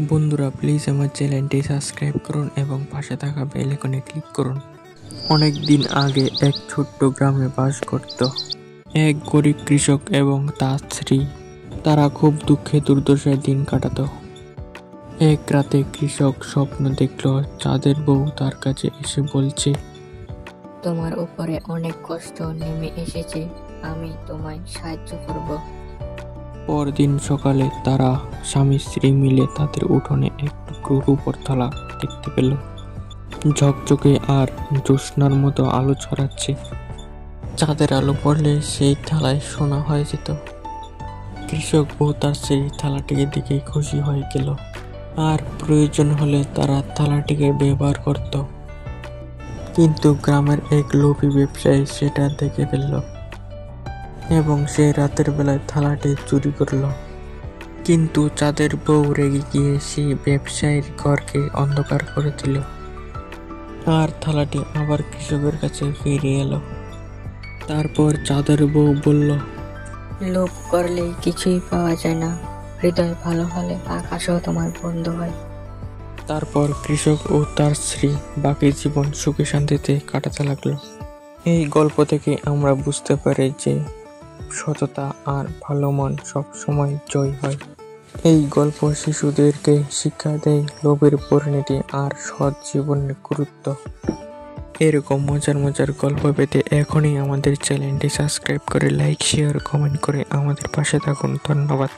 বন্ধুরা প্লিজ আমার চ্যানেলটি সাবস্ক্রাইব করুন এবং পাশে থাকা বেল আইকনে ক্লিক করুন। অনেক দিন আগে এক ছোট্ট গ্রামে বাস করত এক গরিব কৃষক এবং তার স্ত্রী। তারা খুব দুঃখে দুর্দশায় দিন কাটাতো। এক রাতে কৃষক স্বপ্ন দেখল চাঁদের বউ তার কাছে এসে বলছে, তোমার উপরে অনেক কষ্ট নেমে এসেছে, আমি তোমায় সাহায্য করব। পরদিন সকালে তারা স্বামী স্ত্রী মিলে তাদের উঠোনে এক টুকরো রূপোর থালা দেখতে পেল, ঝকঝকে আর জ্যোৎস্নার মতো আলো ছড়াচ্ছে। চাঁদের আলো পড়লে সেই থালায় সোনা হয়ে যেত। কৃষক ও তার সেই থালাটিকে দেখে খুশি হয়ে গেল, আর প্রয়োজন হলে তারা থালাটিকে ব্যবহার করত। কিন্তু গ্রামের এক লোভী ব্যবসায়ী সেটা দেখে ফেলল এবং সে রাতের বেলায় থালাটি চুরি করল। কিন্তু চাঁদের বউ রেগে গিয়ে সেই ব্যবসায়ীর ঘরকে অন্ধকার করে দিল, আর থালাটি আবার কৃষকের কাছে ফিরে এলো। তারপর চাঁদের বউ বলল, লোভ করলে কিছুই পাওয়া যায় না, হৃদয় ভালো হলে আকাশও তোমার বন্ধু হয়। তারপর কৃষক ও তার স্ত্রী বাকি জীবন সুখে শান্তিতে কাটাতে লাগলো। এই গল্প থেকে আমরা বুঝতে পারি যে সততা আর ভালো মন সব সময় জয় হয়। এই গল্প শিশুদেরকে শিক্ষা দেয় লোভের পরিণতি আর সৎ জীবনের গুরুত্ব। এরকম মজার মজার গল্প পেতে এখনই আমাদের চ্যানেলটি সাবস্ক্রাইব করে লাইক শেয়ার কমেন্ট করে আমাদের পাশে থাকুন। ধন্যবাদ।